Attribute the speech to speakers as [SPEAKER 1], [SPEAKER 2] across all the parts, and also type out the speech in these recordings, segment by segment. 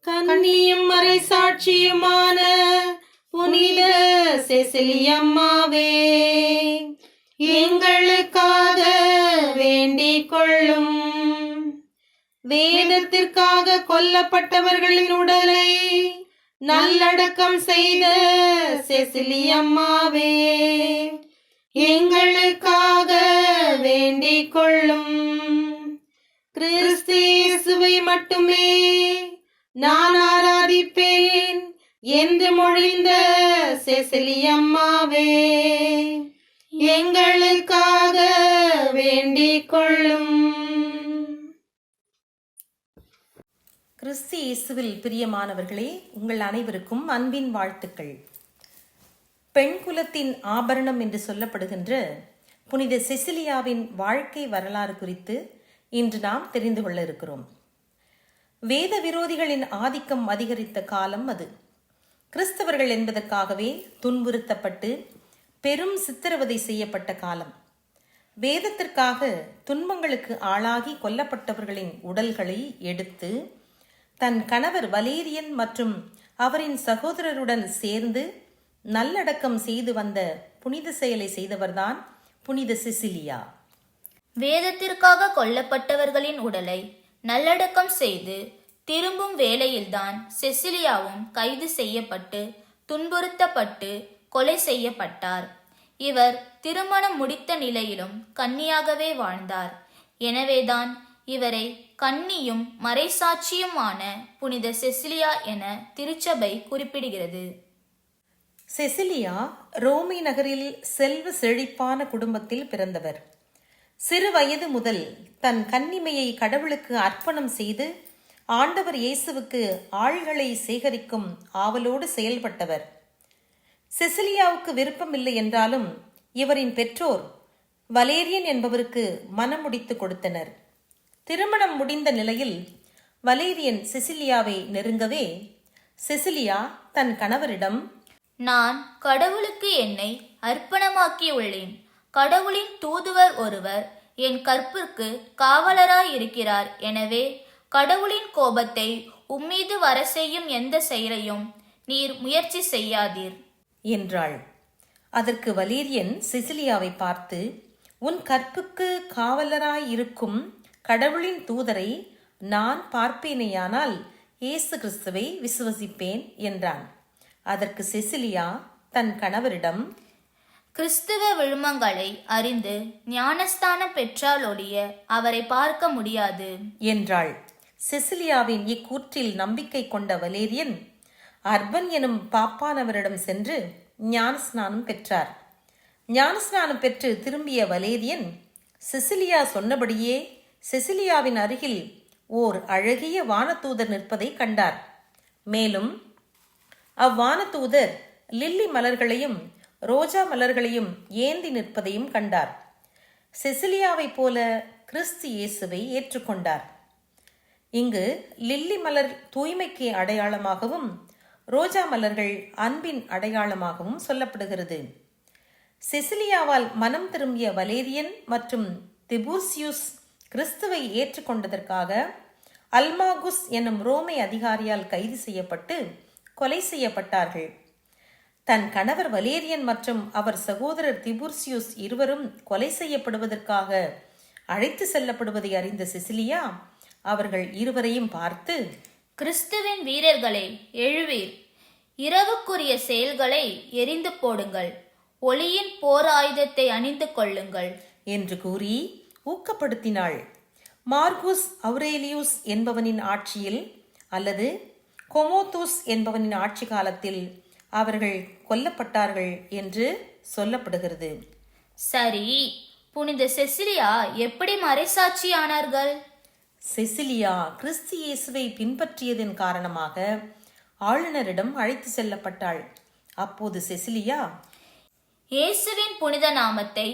[SPEAKER 1] கன்னியும் மறை சாட்சியுமான புனித செசிலியம்மாவே, எங்களுக்காக வேண்டிக் கொள்ளும். வேதத்திற்காக கொல்லப்பட்டவர்களின் உடலை நல்லடக்கம் செய்த செசிலியம்மாவே, எங்களுக்காக வேண்டிக் கொள்ளும். கிறிஸ்து இயேசுவை மட்டுமே நான் ஆராதிப்பேன் என்று மொழிந்த செசிலியம்மாவே, எங்களுக்காக வேண்டிக் கொள்ளும்.
[SPEAKER 2] கிறிஸ்து இயேசுவில் பிரியமானவர்களே, உங்கள் அனைவருக்கும் அன்பின் வாழ்த்துக்கள். பெண் குலத்தின் ஆபரணம் என்று சொல்லப்படுகின்ற புனித செசிலியாவின் வாழ்க்கை வரலாறு குறித்து இன்று நாம் தெரிந்து கொள்ள இருக்கிறோம். வேத விரோதிகளின் ஆதிக்கம் அதிகரித்த காலம் அது. கிறிஸ்தவர்கள் என்பதற்காகவே துன்புறுத்தப்பட்டு பெரும் சித்திரவதை செய்யப்பட்ட காலம். வேதத்திற்காக துன்பங்களுக்கு ஆளாகி கொல்லப்பட்டவர்களின் உடல்களை எடுத்து தன் கணவர் வலேரியன் மற்றும் அவரின் சகோதரருடன் சேர்ந்து நல்லடக்கம் செய்து வந்த புனித செயலை செய்தவர்தான் புனித செசிலியா.
[SPEAKER 3] வேதத்திற்காக கொல்லப்பட்டவர்களின் உடலை நல்லடக்கம் செய்து திரும்பும் வேளையில்தான் செசிலியாவும் கைது செய்யப்பட்டு துன்புறுத்தப்பட்டு கொலை செய்யப்பட்டார். இவர் திருமணம் முடித்த நிலையிலும் கன்னியாகவே வாழ்ந்தார். எனவேதான் இவரை கன்னியும் மறைசாட்சியுமான புனித செசிலியா என திருச்சபை குறிப்பிடுகிறது.
[SPEAKER 2] செசிலியா ரோமை நகரில் செல்வ செழிப்பான குடும்பத்தில் பிறந்தவர். சிறு வயது முதல் தன் கன்னிமையை கடவுளுக்கு அர்ப்பணம் செய்து ஆண்டவர் இயேசுவுக்கு ஆள்களை சேகரிக்கும் ஆவலோடு செயல்பட்டவர். செசிலியாவுக்கு விருப்பமில்லை என்றாலும் இவரின் பெற்றோர் வலேரியன் என்பவருக்கு மனம் முடித்து கொடுத்தனர். திருமணம் முடிந்த நிலையில் வலேரியன் செசிலியாவை நெருங்கவே செசிலியா தன் கணவரிடம்,
[SPEAKER 3] நான் கடவுளுக்கு என்னை அர்ப்பணமாக்கியுள்ளேன். கடவுளின் தூதுவர் ஒருவர் என் கற்பிற்கு காவலராயிருக்கிறார். எனவே கடவுளின் கோபத்தை உம்மீது வர செய்யும் எந்த செயலையும் நீர் முயற்சி செய்யாதீர்
[SPEAKER 2] என்றாள். அதற்கு வலேரியன் செசிலியாவை பார்த்து, உன் கற்புக்கு காவலராயிருக்கும் கடவுளின் தூதரை நான் பார்ப்பேனேயானால் இயேசு கிறிஸ்துவை விசுவசிப்பேன் என்றான். அதற்கு செசிலியா தன் கணவரிடம்,
[SPEAKER 3] கிறிஸ்துவ விழுமங்களை அறிந்து ஞானஸ்தானம் பெற்றால் ஒழிய அவரை பார்க்க முடியாது
[SPEAKER 2] என்றாள். செசிலியாவின் இக்கூற்றில் நம்பிக்கை கொண்ட வலேரியன் அர்பன் எனும் பாப்பானவரிடம் சென்று ஞானஸ்நானம் பெற்றார். ஞானஸ்நானம் பெற்று திரும்பிய வலேரியன் செசிலியா சொன்னபடியே செசிலியாவின் அருகில் ஓர் அழகிய வானதூதர் நிற்பதை கண்டார். மேலும் அவ்வானதூதர் லில்லி மலர்களையும் ரோஜா மலர்களையும் ஏந்தி நிற்பதையும் கண்டார். செசிலியாவை போல கிறிஸ்து இயேசுவை ஏற்றுக்கொண்டார். இங்கு லில்லி மலர் தூய்மைக்கு அடையாளமாகவும் ரோஜா மலர்கள் அன்பின் அடையாளமாகவும் சொல்லப்படுகிறது. செசிலியாவால் மனம் திரும்பிய வலேரியன் மற்றும் திபூர்சியூஸ் கிறிஸ்துவை ஏற்றுக்கொண்டதற்காக அல்மாகுஸ் என்னும் ரோமை அதிகாரியால் கைது செய்யப்பட்டு கொலை செய்யப்பட்டார்கள். தன் கணவர் வலேரியன் மற்றும் அவர் சகோதரர் திபூர்சியூஸ் இருவரும் கொலை செய்யப்படுவதற்காக அழைத்து செல்லப்படுவதை அறிந்த செசிலியா அவர்கள் இருவரையும் பார்த்து,
[SPEAKER 3] கிறிஸ்துவின் வீரர்களை எழுவீர், இரவுக்குரிய செயல்களை எரிந்து போடுங்கள், ஒளியின் போர் ஆயுதத்தை அணிந்து கொள்ளுங்கள்
[SPEAKER 2] என்று கூறி ஊக்கப்படுத்தினாள். மார்குஸ் அவுரேலியூஸ் என்பவனின் ஆட்சியில் அல்லது கொமோதூஸ் என்பவனின் ஆட்சி காலத்தில் அவர்கள் கொல்லப்பட்டார்கள் என்று சொல்லப்படுகிறது.
[SPEAKER 3] சரி, புனித செசிலியா எப்படி மறைசாட்சியானார்கள்?
[SPEAKER 2] செசிலியா கிறிஸ்து இயேசுவை பின்பற்றியதன் காரணமாக ஆளுநரிடம் அழைத்து செல்லப்பட்டாள். அப்போது செசிலியா,
[SPEAKER 3] இயேசுவின் புனித நாமத்தை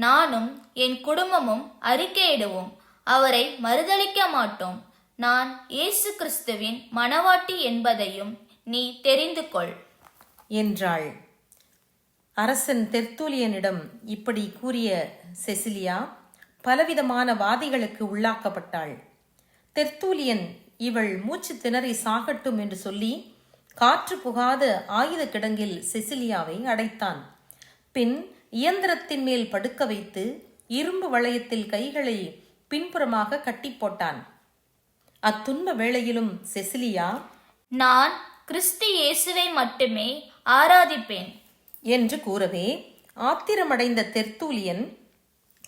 [SPEAKER 3] நானும் என் குடும்பமும் அறிக்கையிடுவோம், அவரை மறுதலிக்க மாட்டோம். நான் இயேசு கிறிஸ்துவின் மணவாட்டி என்பதையும் நீ தெரிந்து கொள்
[SPEAKER 2] என்றாள். அரசன் தெர்த்தூலியனிடம் இப்படி கூறிய செசிலியா பலவிதமான வாதைகளுக்கு உள்ளாக்கப்பட்டாள். தெர்த்தூலியன் இவள் மூச்சு திணறி சாகட்டும் என்று சொல்லி காற்று புகாத ஆயுத கிடங்கில் செசிலியாவை அடைத்தான். பின் இயந்திரத்தின் மேல் படுக்க வைத்து இரும்பு வளையத்தில் கைகளை பின்புறமாக கட்டி போட்டான். அத்துன்ப வேளையிலும் செசிலியா,
[SPEAKER 3] நான் கிறிஸ்து இயேசுவை மட்டுமே ஆராதிப்பேன்
[SPEAKER 2] என்று கூறவே ஆத்திரமடைந்த தெர்த்தூலியன்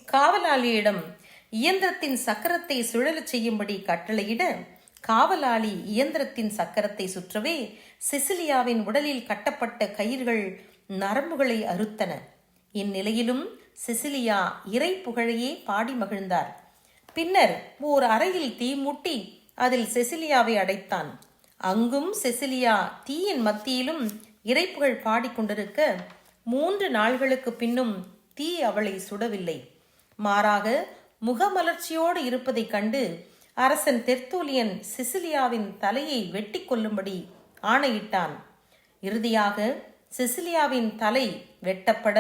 [SPEAKER 2] காவலாளியிடம் இயந்திரத்தின் சக்கரத்தை சுழலச் செய்யும்படி கட்டளையிட, காவலாளி இயந்திரத்தின் சக்கரத்தை சுற்றவே செசிலியாவின் உடலில் கட்டப்பட்ட கயிர்கள் நரம்புகளை அறுத்தன. இந்நிலையிலும் செசிலியா இறை புகழையே பாடி மகிழ்ந்தார். பின்னர் ஓர் அறையில் தீ மூட்டி அதில் செசிலியாவை அடைத்தான். அங்கும் செசிலியா தீயின் மத்தியிலும் இறைப்புகழ் பாடிக்கொண்டிருக்க 3 நாள்களுக்கு பின்னும் தீ அவளை சுடவில்லை. மாறாக முகமலர்ச்சியோடு இருப்பதைக் கண்டு அரசன் தெர்த்தூலியன் செசிலியாவின் தலையை வெட்டி கொல்லும்படி ஆணையிட்டான். இறுதியாக செசிலியாவின் தலை வெட்டப்பட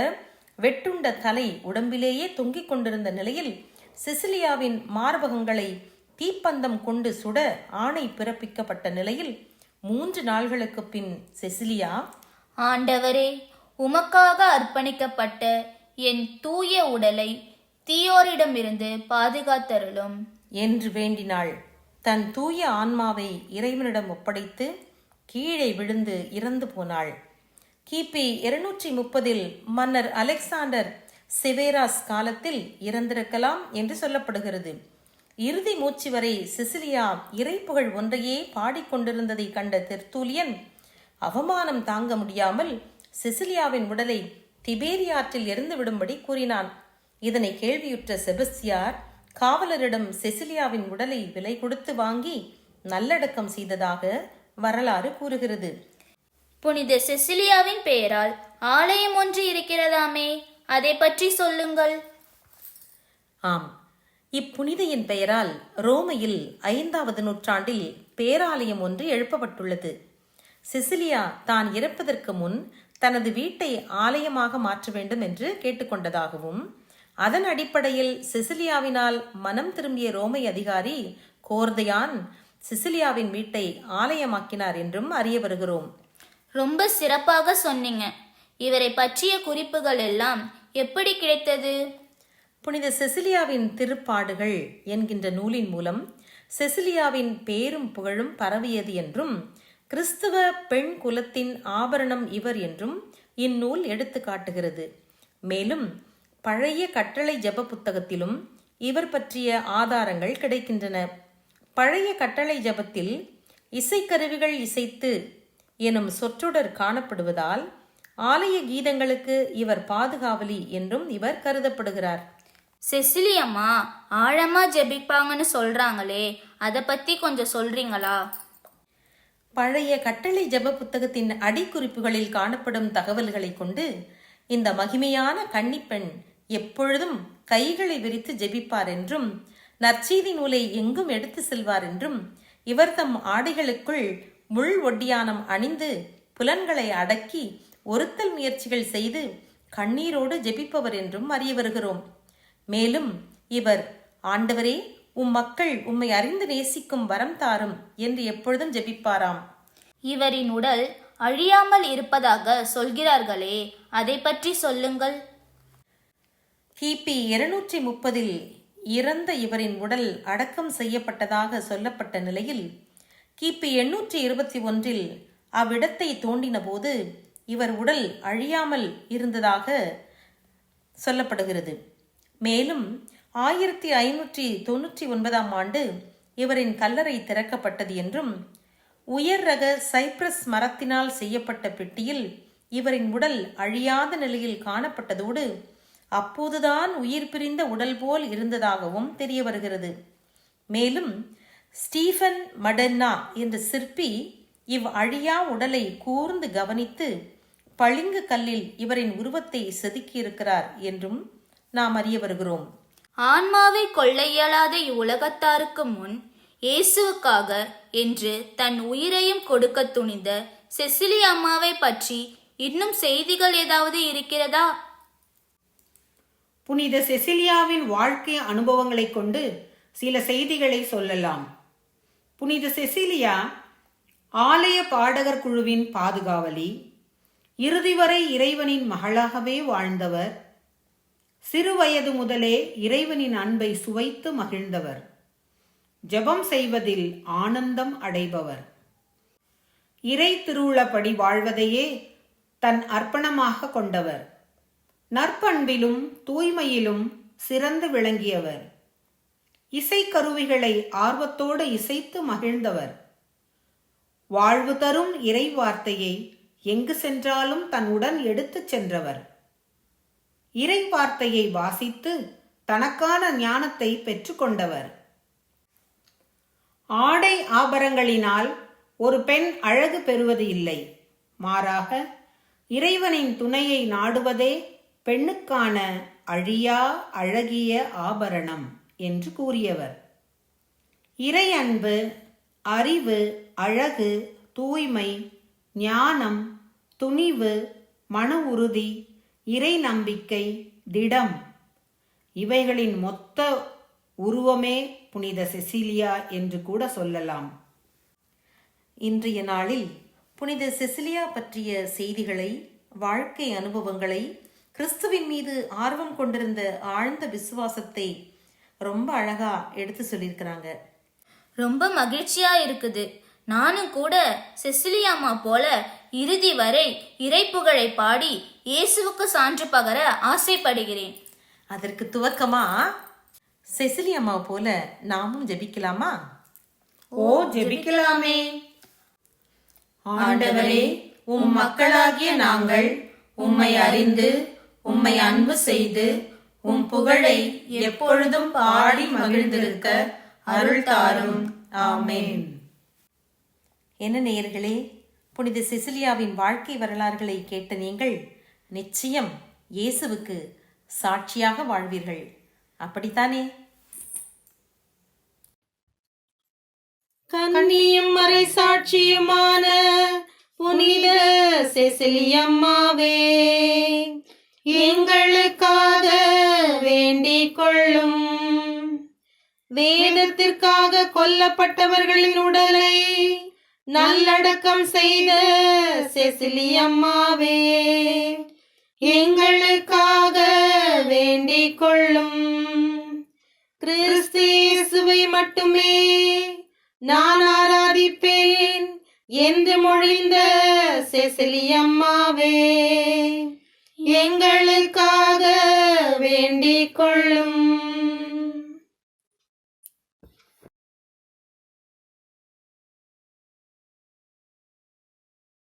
[SPEAKER 2] வெட்டுண்ட தலை உடம்பிலேயே தொங்கிக் கொண்டிருந்த நிலையில் செசிலியாவின் மார்பகங்களை தீப்பந்தம் கொண்டு சுட ஆணை பிறப்பிக்கப்பட்ட நிலையில் 3 நாள்களுக்கு பின் செசிலியா,
[SPEAKER 3] ஆண்டவரே, உமக்காக அர்ப்பணிக்கப்பட்ட என் தூய உடலை தீயோரிடமிருந்து பாதுகாத்தருளும்
[SPEAKER 2] என்று வேண்டினாள். தன் தூய ஆன்மாவை இறைவனிடம் ஒப்படைத்து கீழே விழுந்து இறந்து போனாள். கிபி 230 மன்னர் அலெக்சாண்டர் செவேராஸ் காலத்தில் இறந்திருக்கலாம் என்று சொல்லப்படுகிறது. இறுதி மூச்சு வரை செசிலியா இறைப்புகழ் ஒன்றையே பாடிக்கொண்டிருந்ததை கண்ட தெர்த்தூலியன் அவமானம் தாங்க முடியாமல் செசிலியாவின் உடலை திபேரியாற்றில் எரிந்து விடும்படி கூறினான். இதனை கேள்வியுற்ற செபஸ்தியார் காவலரிடம் செசிலியாவின் உடலை விலை கொடுத்து வாங்கி நல்லடக்கம் செய்ததாக வரலாறு கூறுகிறது.
[SPEAKER 3] புனித செசிலியாவின் பெயரால் ஆலயம் ஒன்று இருக்கிறதாமே, அதை பற்றி சொல்லுங்கள்.
[SPEAKER 2] ஆம், இப்புனிதையின் பெயரால் ரோமையில் 5வது நூற்றாண்டில் பேராலயம் ஒன்று எழுப்பப்பட்டுள்ளது. செசிலியா தான் இறப்பதற்கு முன் தனது வீட்டை ஆலயமாக மாற்ற வேண்டும் என்று கேட்டுக்கொண்டதாகவும், அதன் அடிப்படையில் செசிலியாவினால் மனம் திரும்பிய ரோமை அதிகாரி கோர்தையான் செசிலியாவின் வீட்டை ஆலயமாக்கினார் என்றும் அறிய வருகிறோம்.
[SPEAKER 3] ரொம்ப சிறப்பாக சொன்னீங்க. இவரை பற்றிய குறிப்புகள் எல்லாம் எப்படி கிடைத்தது?
[SPEAKER 2] புனித செசிலியாவின் திருப்பாடுகள் என்கின்ற நூலின் மூலம் செசிலியாவின் பேரும் புகழும் பரவியது என்றும், கிறிஸ்துவ பெண் குலத்தின் ஆபரணம் இவர் என்றும் இந்நூல் எடுத்து காட்டுகிறது. மேலும் பழைய கட்டளை ஜெப புத்தகத்திலும் இவர் பற்றிய ஆதாரங்கள் கிடைக்கின்றன. பழைய கட்டளை ஜெபத்தில் இசைக்கருவிகள் இசைத்து எனும் சொற்றொடர் காணப்படுவதால் ஆலய கீதங்களுக்கு இவர் பாதுகாவலி என்றும் இவர் கருதப்படுகிறார்.
[SPEAKER 3] செசிலியம்மா ஆழமா ஜெபிப்பாங்கன்னு சொல்றாங்களே, அதை பத்தி கொஞ்சம் சொல்றீங்களா?
[SPEAKER 2] பழைய கட்டளை ஜெப புத்தகத்தின் அடிக்குறிப்புகளில் காணப்படும் தகவல்களை கொண்டு இந்த மகிமையான கன்னிப்பெண் எப்பொழுதும் கைகளை விரித்து ஜெபிப்பார் என்றும், நற்செய்தி நூலை எங்கும் எடுத்து செல்வார் என்றும், இவர் தம் ஆடைகளுக்குள் முள் ஒட்டியானம் அணிந்து புலன்களை அடக்கி ஒருத்தல் முயற்சிகள் செய்து கண்ணீரோடு ஜெபிப்பவர் என்றும் அறிய வருகிறோம். மேலும் இவர், ஆண்டவரே, உம் மக்கள் உம்மை அறிந்து நேசிக்கும் வரம் தாரும் என்று எப்பொழுதும் ஜெபிப்பாராம்.
[SPEAKER 3] இவரின் உடல் அழியாமல் இருப்பதாக சொல்கிறார்களே, அதை பற்றி சொல்லுங்கள்.
[SPEAKER 2] கிபி 230 இறந்த இவரின் உடல் அடக்கம் செய்யப்பட்டதாக சொல்லப்பட்ட நிலையில் கிபி 821 அவ்விடத்தை தோண்டின போது இவர் உடல் அழியாமல் இருந்ததாக சொல்லப்படுகிறது. மேலும் 1599 ஆண்டு இவரின் கல்லறை திறக்கப்பட்டது என்றும், உயர் ரக சைப்ரஸ் மரத்தினால் செய்யப்பட்ட பெட்டியில் இவரின் உடல் அழியாத நிலையில் காணப்பட்டதோடு அப்போதுதான் உயிர் பிரிந்த உடல் போல் இருந்ததாகவும் தெரிய வருகிறது. மேலும் ஸ்டீஃபன் மடென்னா என்ற சிற்பி இவ் அழியா உடலை கூர்ந்து கவனித்து பளிங்கு கல்லில் இவரின் உருவத்தை செதுக்கியிருக்கிறார் என்றும் நாம் அறிய வருகிறோம்.
[SPEAKER 3] ஆன்மாவை கொள்ள இயலாத இவ்வுலகத்தாருக்கு முன் இயேசுவுக்காக என்று தன் உயிரையும் கொடுக்க துணிந்த செசிலி அம்மாவை பற்றி இன்னும் செய்திகள் ஏதாவது இருக்கிறதா?
[SPEAKER 1] புனித செசிலியாவின் வாழ்க்கை அனுபவங்களை கொண்டு சில செய்திகளை சொல்லலாம்.
[SPEAKER 4] புனித செசிலியா ஆலய பாடகர் குழுவின் பாதுகாவலி, இறுதி வரை இறைவனின் மகளாகவே வாழ்ந்தவர், சிறுவயது முதலே இறைவனின் அன்பை சுவைத்து மகிழ்ந்தவர், ஜெபம் செய்வதில் ஆனந்தம் அடைபவர், இறை திருவுளப்படி வாழ்வதையே தன் அர்ப்பணமாக கொண்டவர், நற்பண்பிலும் தூய்மையிலும் சிறந்து விளங்கியவர், இசைக்கருவிகளை ஆர்வத்தோடு இசைத்து மகிழ்ந்தவர், வாழ்வு தரும் இறை வார்த்தையை எங்கு சென்றாலும் தன்னுடன் எடுத்துச் சென்றவர், இறை வார்த்தையை வாசித்து தனக்கான ஞானத்தை பெற்றுக்கொண்டவர். ஆடை ஆபரணங்களினால் ஒரு பெண் அழகு பெறுவது இல்லை, மாறாக இறைவனின் துணையை நாடுவதே பெண்ணுக்கான அழியா அழகிய ஆபரணம் என்று கூறியவர். இறை அன்பு, அறிவு, அழகு, தூய்மை, ஞானம், துணிவு, மன உறுதி, இறை நம்பிக்கை, திடம் இவைகளின் மொத்த உருவமே புனித செசிலியா என்று கூட சொல்லலாம்.
[SPEAKER 2] இன்றைய நாளில் புனித செசிலியா பற்றிய செய்திகளை, வாழ்க்கை அனுபவங்களை, கிறிஸ்துவின் மீது ஆர்வம் கொண்டிருந்த ஆழ்ந்த விசுவாசத்தை ரொம்ப அழகா எடுத்து சொல்லியிருக்கிறாங்க.
[SPEAKER 3] ரொம்ப மகிழ்ச்சியா இருக்குது. நானும் கூட செசிலியா அம்மா போல இறுதி வரை இறைப்புகழை பாடி இயேசுவுக்கு சான்று பகர ஆசைப்படுகிறேன்.
[SPEAKER 2] அதற்கு துவக்கமா செசிலியா அம்மா போல நாமும் ஜெபிக்கலாமா?
[SPEAKER 4] ஓ, ஜெபிக்கலாமே.
[SPEAKER 1] ஆண்டவரே, உம் மக்களாகிய நாங்கள் உம்மை அறிந்து உம்மை அன்பு செய்து உம் புகழை எப்பொழுதும் பாடி மகிழ்ந்திருக்க அருள் தாரும். ஆமென்.
[SPEAKER 2] என்ன நேயர்களே, புனித செசிலியாவின் வாழ்க்கை வரலாறுகளை கேட்ட நீங்கள் நிச்சயம் இயேசுவுக்கு சாட்சியாக வாழ்வீர்கள், அப்படித்தானே?
[SPEAKER 1] கன்னியும் மறை சாட்சியுமான புனித செசிலியம்மாவே, எங்களுக்காக வேண்டிக் கொள்ளும். வேதத்திற்காக கொல்லப்பட்டவர்களின் உடலை நல்லடக்கம் செய்த செசிலியம்மாவே, எங்களுக்காக வேண்டிக் கொள்ளும். கிறிஸ்து இயேசுவை மட்டுமே நான் ஆராதிப்பேன் என்று மொழிந்த செசிலியம்மாவே, எங்களுக்காக வேண்டிக் கொள்ளும்.